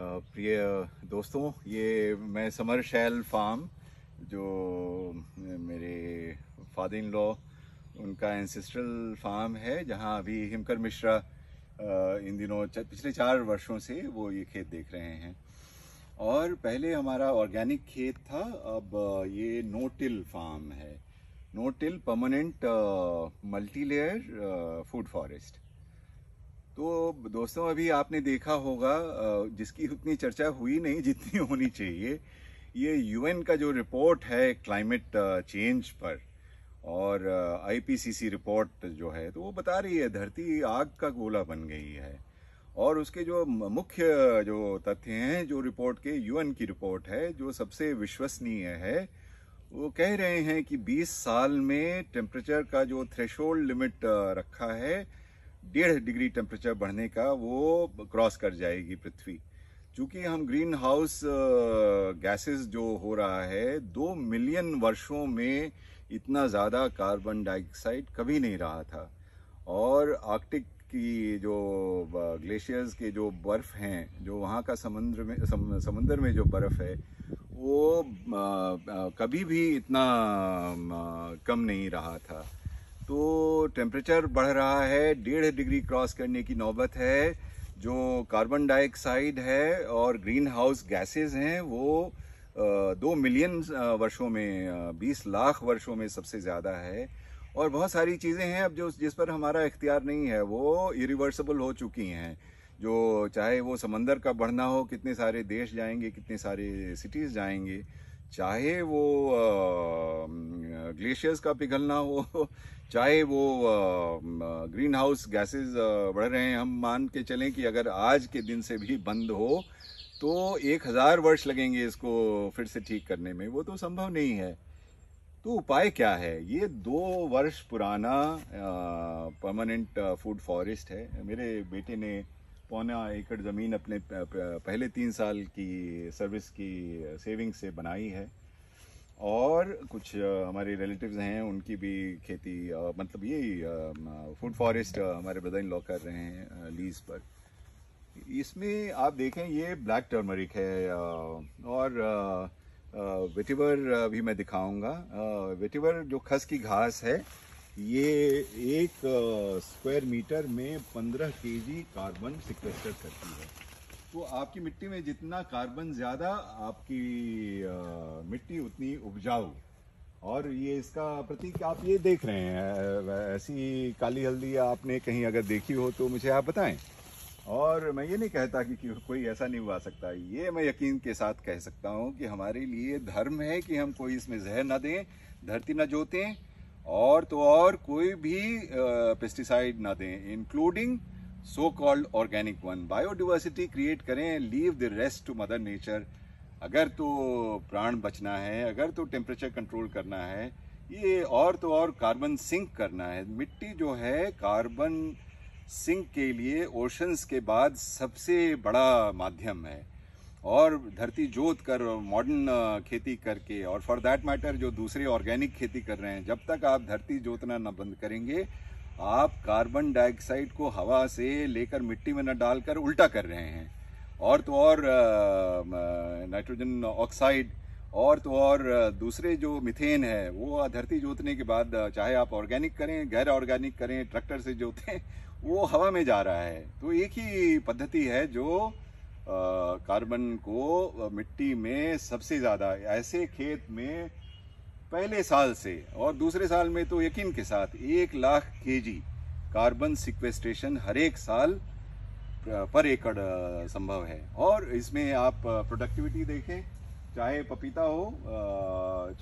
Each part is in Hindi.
प्रिय दोस्तों, ये मैं समर शैल फार्म, जो मेरे फादर इन लॉ उनका एंसेस्ट्रल फार्म है, जहां अभी हिमकर मिश्रा इन दिनों पिछले 4 वर्षों से वो ये खेत देख रहे हैं। और पहले हमारा ऑर्गेनिक खेत था, अब ये नो टिल फार्म है। No till permanent multi layer food forest. तो दोस्तों, अभी आपने देखा होगा, जिसकी उतनी चर्चा हुई नहीं जितनी होनी चाहिए, ये यूएन का जो रिपोर्ट है क्लाइमेट चेंज पर, और आईपीसीसी रिपोर्ट जो है, तो वो बता रही है धरती आग का गोला बन गई है। और उसके जो मुख्य जो तथ्य हैं, जो रिपोर्ट के, यूएन की रिपोर्ट है जो सबसे विश्वसनीय है, वो कह रहे हैं कि 20 साल में टेम्परेचर का जो थ्रेशोल्ड लिमिट रखा है 1.5 डिग्री टेम्परेचर बढ़ने का, वो क्रॉस कर जाएगी पृथ्वी। चूंकि हम ग्रीन हाउस गैसेस जो हो रहा है, 2 मिलियन वर्षों में इतना ज़्यादा कार्बन डाइऑक्साइड कभी नहीं रहा था। और आर्कटिक की जो ग्लेशियर्स के जो बर्फ हैं, जो वहाँ का समुद्र में जो बर्फ है, वो कभी भी इतना कम नहीं रहा था। तो टेम्परेचर बढ़ रहा है, 1.5 डिग्री क्रॉस करने की नौबत है। जो कार्बन डाइऑक्साइड है और ग्रीन हाउस गैसेस हैं, वो 2 मिलियन वर्षों में, 20 लाख वर्षों में सबसे ज़्यादा है। और बहुत सारी चीज़ें हैं अब जिस पर हमारा इख्तियार नहीं है, वो इरिवर्सिबल हो चुकी हैं। जो चाहे वो समंदर का बढ़ना हो, कितने सारे देश जाएंगे, कितने सारे सिटीज़ जाएंगे, चाहे वो ग्लेशियर्स का पिघलना हो, चाहे वो ग्रीन हाउस गैसेस बढ़ रहे हैं। हम मान के चलें कि अगर आज के दिन से भी बंद हो तो 1000 वर्ष लगेंगे इसको फिर से ठीक करने में, वो तो संभव नहीं है। तो उपाय क्या है? ये 2 वर्ष पुराना परमानेंट फूड फॉरेस्ट है। मेरे बेटे ने 1.25 एकड़ ज़मीन अपने पहले 3 साल की सर्विस की सेविंग से बनाई है। और कुछ हमारे रिलेटिव्स हैं, उनकी भी खेती, मतलब यही फूड फॉरेस्ट हमारे ब्रदर इन लॉ कर रहे हैं लीज पर। इसमें आप देखें, ये ब्लैक टर्मरिक है, और वेटिवर भी मैं दिखाऊंगा। वेटिवर जो खस की घास है, ये 1 स्क्वायर मीटर में 15 केजी कार्बन सिक्वेस्टर करती है। तो आपकी मिट्टी में जितना कार्बन ज़्यादा, आपकी मिट्टी उतनी उपजाऊ। और ये इसका प्रतीक आप ये देख रहे हैं। ऐसी काली हल्दी आपने कहीं अगर देखी हो तो मुझे आप बताएं। और मैं ये नहीं कहता कि कोई ऐसा नहीं उगा सकता, ये मैं यकीन के साथ कह सकता हूँ कि हमारे लिए धर्म है कि हम कोई इसमें जहर ना दें, धरती ना जोतें, और तो और कोई भी पेस्टिसाइड ना दें, including so called organic one. Biodiversity create करें, leave the rest to mother nature. अगर तो प्राण बचना है, अगर तो टेम्परेचर कंट्रोल करना है, ये और तो और कार्बन सिंक करना है। मिट्टी जो है कार्बन सिंक के लिए ओशंस के बाद सबसे बड़ा माध्यम है। और धरती जोत कर, मॉडर्न खेती करके, और फॉर दैट मैटर जो दूसरे ऑर्गेनिक खेती कर रहे हैं, जब तक आप धरती जोतना न बंद करेंगे, आप कार्बन डाइऑक्साइड को हवा से लेकर मिट्टी में न डालकर उल्टा कर रहे हैं। और तो और नाइट्रोजन ऑक्साइड, और तो और दूसरे जो मीथेन है, वो धरती जोतने के बाद, चाहे आप ऑर्गेनिक करें, गैर ऑर्गेनिक करें, ट्रैक्टर से जोतें, वो हवा में जा रहा है। तो एक ही पद्धति है जो कार्बन को मिट्टी में सबसे ज़्यादा, ऐसे खेत में पहले साल से और दूसरे साल में तो यकीन के साथ 1 लाख केजी कार्बन सिक्वेस्ट्रेशन हर एक साल पर एकड़ संभव है। और इसमें आप प्रोडक्टिविटी देखें, चाहे पपीता हो,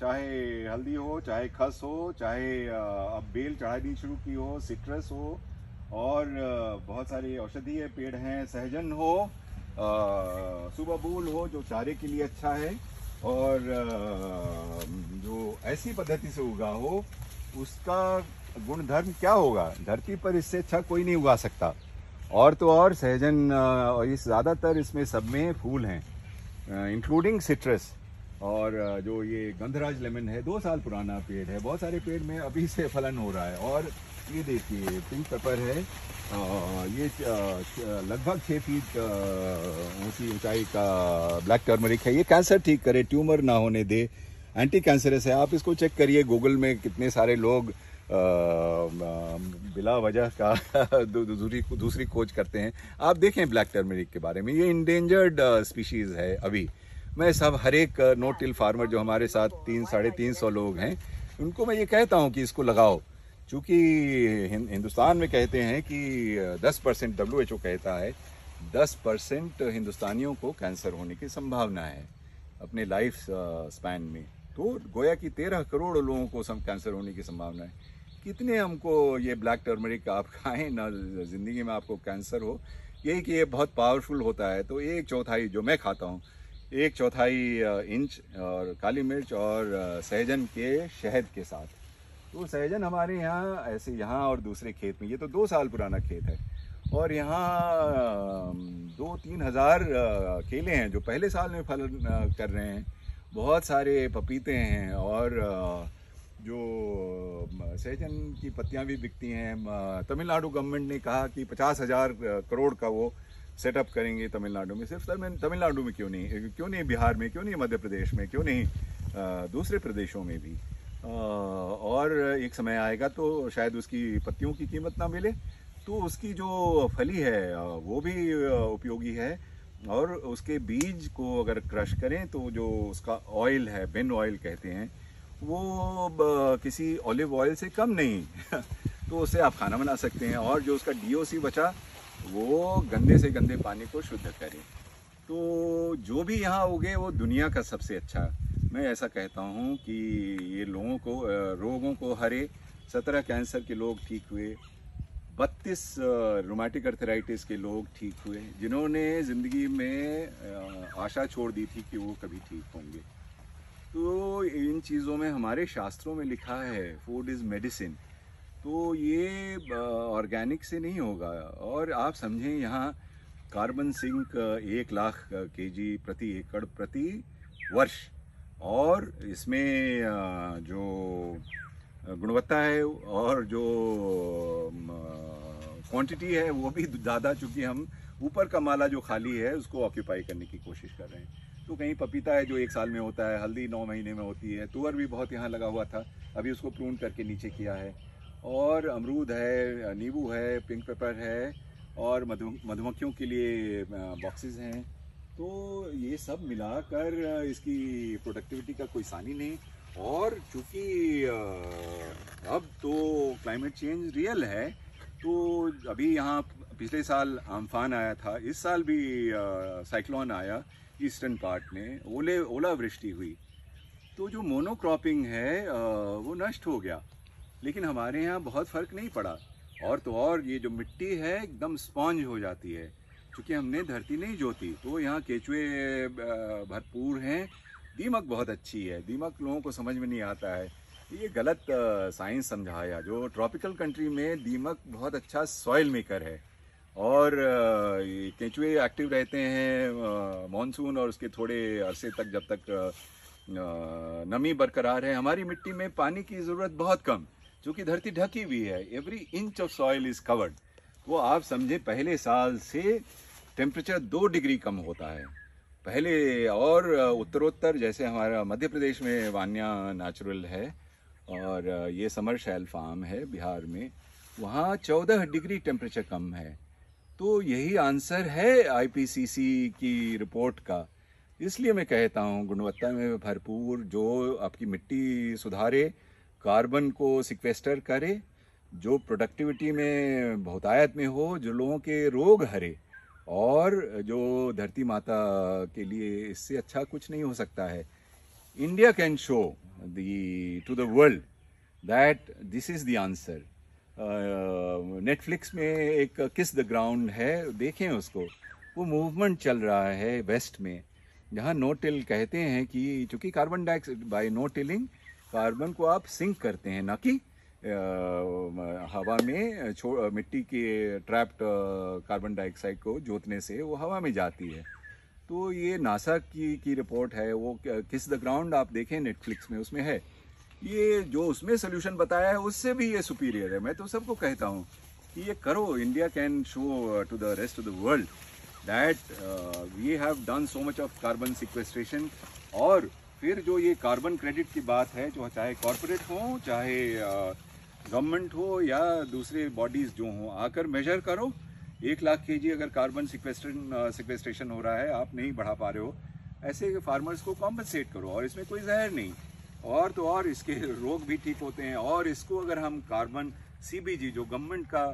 चाहे हल्दी हो, चाहे खस हो, चाहे अब बेल चढ़ानी शुरू की हो, सिट्रस हो, और बहुत सारे औषधीय पेड़ हैं, सहजन हो, सुबबूल हो जो चारे के लिए अच्छा है, और जो ऐसी पद्धति से उगा हो, उसका गुणधर्म क्या होगा? धरती पर इससे अच्छा कोई नहीं उगा सकता। और तो और सहजन, इस ज़्यादातर इसमें सब में फूल हैं, इंक्लूडिंग सिट्रस। और जो ये गंधराज लेमन है, 2 साल पुराना पेड़ है, बहुत सारे पेड़ में अभी से फलन हो रहा है। और ये देखिए, पिंक पेपर है, ये लगभग 6 फीट ऊंची ऊंचाई का ब्लैक टर्मरिक है। ये कैंसर ठीक करे, ट्यूमर ना होने दे, एंटी कैंसरस है। आप इसको चेक करिए गूगल में, कितने सारे लोग बिला वजह का दूसरी खोज करते हैं। आप देखें ब्लैक टर्मरिक के बारे में, ये इंडेंजर्ड स्पीशीज़ है अभी। मैं सब हर एक नो टिल फार्मर जो हमारे साथ 300-350 लोग हैं, उनको मैं ये कहता हूँ कि इसको लगाओ। चूँकि हिंदुस्तान में कहते हैं कि 10% WHO कहता है 10% हिंदुस्तानियों को कैंसर होने की संभावना है अपने लाइफ स्पैन में। तो गोया कि 13 करोड़ लोगों को कैंसर होने की संभावना है। कितने हमको ये ब्लैक टर्मरिक आप खाएं ना, ज़िंदगी में आपको कैंसर हो। यही कि ये बहुत पावरफुल होता है। तो 1/4 जो मैं खाता हूँ, 1/4 इंच और काली मिर्च और सहजन के शहद के साथ। तो सहजन हमारे यहाँ ऐसे, यहाँ और दूसरे खेत में, ये तो 2 साल पुराना खेत है, और यहाँ 2-3 हज़ार केले हैं जो पहले साल में फल कर रहे हैं। बहुत सारे पपीते हैं, और जो सहजन की पत्तियां भी बिकती हैं। तमिलनाडु गवर्नमेंट ने कहा कि 50,000 करोड़ का वो सेटअप करेंगे तमिलनाडु में। सिर्फ तमिलनाडु में क्यों नहीं बिहार में, क्यों नहीं मध्य प्रदेश में, क्यों नहीं दूसरे प्रदेशों में भी। और एक समय आएगा तो शायद उसकी पत्तियों की कीमत ना मिले, तो उसकी जो फली है वो भी उपयोगी है। और उसके बीज को अगर क्रश करें तो जो उसका ऑयल है, बेन ऑयल कहते हैं, वो किसी ऑलिव ऑयल से कम नहीं तो उससे आप खाना बना सकते हैं। और जो उसका DOC बचा, वो गंदे से गंदे पानी को शुद्ध करे। तो जो भी यहाँ उगे वो दुनिया का सबसे अच्छा। मैं ऐसा कहता हूँ कि ये लोगों को रोगों को हरे, 17 कैंसर के लोग ठीक हुए, 32 रूमेटिक अर्थराइटिस के लोग ठीक हुए, जिन्होंने ज़िंदगी में आशा छोड़ दी थी कि वो कभी ठीक होंगे। तो इन चीज़ों में हमारे शास्त्रों में लिखा है फूड इज़ मेडिसिन। तो ये ऑर्गेनिक से नहीं होगा। और आप समझें, यहाँ कार्बन सिंक 1 लाख kg प्रति एकड़ प्रति वर्ष, और इसमें जो गुणवत्ता है और जो क्वांटिटी है वो भी ज़्यादा, चूँकि हम ऊपर का माला जो खाली है उसको ऑक्यूपाई करने की कोशिश कर रहे हैं। तो कहीं पपीता है जो 1 साल में होता है, हल्दी 9 महीने में होती है, तुअर भी बहुत यहाँ लगा हुआ था, अभी उसको प्रून करके नीचे किया है, और अमरूद है, नींबू है, पिंक पेपर है, और मधुमक्खियों के लिए बॉक्सेस हैं। तो ये सब मिलाकर इसकी प्रोडक्टिविटी का कोई सानी नहीं। और चूँकि अब तो क्लाइमेट चेंज रियल है, तो अभी यहाँ पिछले साल आम्फान आया था, इस साल भी साइक्लोन आया ईस्टर्न पार्ट में, ओलावृष्टि हुई। तो जो मोनोक्रॉपिंग है वो नष्ट हो गया। लेकिन हमारे यहाँ बहुत फ़र्क नहीं पड़ा। और तो और ये जो मिट्टी है एकदम स्पॉन्ज हो जाती है, क्योंकि हमने धरती नहीं जोती। तो यहाँ केचुए भरपूर हैं, दीमक बहुत अच्छी है। दीमक लोगों को समझ में नहीं आता है, ये गलत साइंस समझाया। जो ट्रॉपिकल कंट्री में दीमक बहुत अच्छा सॉइल मेकर है, और केंचुए एक्टिव रहते हैं मॉनसून और उसके थोड़े अरसे तक, जब तक नमी बरकरार है। हमारी मिट्टी में पानी की ज़रूरत बहुत कम, क्योंकि धरती ढकी हुई है, every inch of soil is covered. वो आप समझें पहले साल से टेम्परेचर 2 डिग्री कम होता है पहले। और उत्तरोत्तर, जैसे हमारा मध्य प्रदेश में वान्या नेचुरल है, और ये समर शैल फार्म है बिहार में, वहाँ 14 डिग्री टेम्परेचर कम है। तो यही आंसर है IPCC की रिपोर्ट का। इसलिए मैं कहता हूँ गुणवत्ता में भरपूर, जो आपकी मिट्टी सुधारे, कार्बन को सिक्वेस्टर करे, जो प्रोडक्टिविटी में बहुतायत में हो, जो लोगों के रोग हरे, और जो धरती माता के लिए इससे अच्छा कुछ नहीं हो सकता है। India can show to the world that this is the answer. Netflix में एक किस द ग्राउंड है, देखें उसको। वो मूवमेंट चल रहा है वेस्ट में, जहाँ नो टिल कहते हैं कि चूँकि carbon dioxide, by no tilling carbon को आप सिंक करते हैं, ना कि हवा में मिट्टी के ट्रैप्ड कार्बन डाइऑक्साइड को जोतने से वो हवा में जाती है। तो ये नासा की रिपोर्ट है, वो किस द ग्राउंड आप देखें नेटफ्लिक्स में, उसमें है। ये जो उसमें सोल्यूशन बताया है उससे भी ये सुपीरियर है। मैं तो सबको कहता हूँ कि ये करो, India can show to the rest of the world that we have done so much of carbon sequestration. और फिर जो ये कार्बन क्रेडिट की बात है, जो चाहे कॉरपोरेट हो, चाहे गवर्नमेंट हो या दूसरे बॉडीज़ जो हों, आकर मेजर करो। 1 लाख केजी अगर कार्बन सिक्वेस्ट्रेशन हो रहा है, आप नहीं बढ़ा पा रहे हो, ऐसे फार्मर्स को कॉम्पनसेट करो। और इसमें कोई जहर नहीं, और तो और इसके रोग भी ठीक होते हैं। और इसको अगर हम कार्बन CBG जो गवर्नमेंट का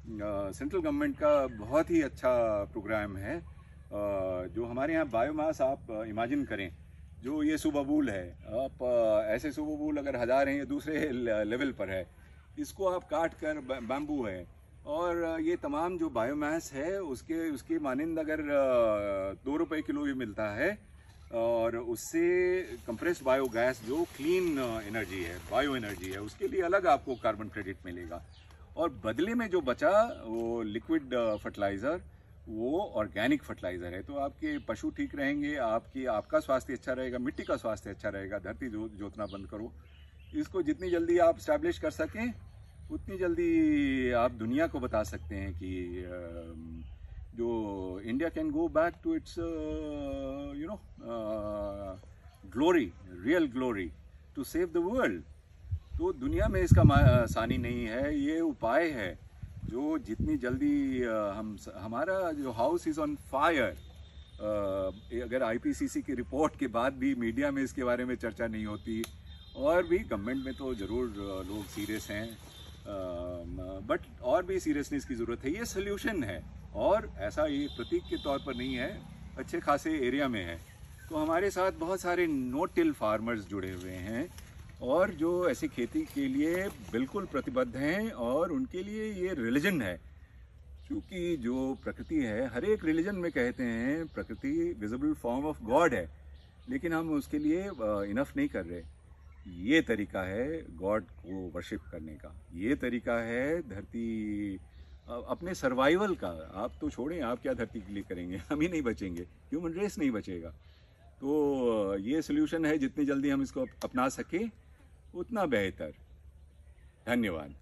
सेंट्रल गवर्नमेंट का बहुत ही अच्छा प्रोग्राम है, जो हमारे यहाँ बायोमास, आप इमेजिन करें जो ये सुबबूल है, आप ऐसे सुबबूल अगर 1000 हैं, ये दूसरे लेवल पर है, इसको आप काट कर, बैम्बू है, और ये तमाम जो बायोमास है उसके मानिंद अगर 2 रुपये किलो भी मिलता है, और उससे कंप्रेस्ड बायोगैस जो क्लीन एनर्जी है, बायो एनर्जी है, उसके लिए अलग आपको कार्बन क्रेडिट मिलेगा। और बदले में जो बचा वो लिक्विड फर्टिलाइज़र, वो ऑर्गेनिक फर्टिलाइज़र है। तो आपके पशु ठीक रहेंगे, आपका स्वास्थ्य अच्छा रहेगा, मिट्टी का स्वास्थ्य अच्छा रहेगा। धरती जोतना बंद करो, इसको जितनी जल्दी आप स्टैब्लिश कर सकें, उतनी जल्दी आप दुनिया को बता सकते हैं कि जो India can go back to its glory, real glory, to save the world. तो दुनिया में इसका आसानी नहीं है, ये उपाय है जो जितनी जल्दी हमारा जो हाउस इज़ ऑन फायर। अगर IPCC की रिपोर्ट के बाद भी मीडिया में इसके बारे में चर्चा नहीं होती, और भी गवर्नमेंट में तो ज़रूर लोग सीरियस हैं, बट और भी सीरियसनेस की ज़रूरत है। ये सोल्यूशन है, और ऐसा ये प्रतीक के तौर पर नहीं है, अच्छे खासे एरिया में है। तो हमारे साथ बहुत सारे नो टिल फार्मर्स जुड़े हुए हैं, और जो ऐसी खेती के लिए बिल्कुल प्रतिबद्ध हैं, और उनके लिए ये रिलीजन है। क्योंकि जो प्रकृति है, हर एक रिलीजन में कहते हैं प्रकृति विजिबल फॉर्म ऑफ गॉड है, लेकिन हम उसके लिए इनफ नहीं कर रहे। ये तरीका है गॉड को वर्शिप करने का, ये तरीका है धरती अपने सर्वाइवल का। आप तो छोड़ें, आप क्या धरती के लिए करेंगे, हम ही नहीं बचेंगे, ह्यूमन रेस नहीं बचेगा। तो ये सोल्यूशन है, जितनी जल्दी हम इसको अपना सके उतना बेहतर। धन्यवाद।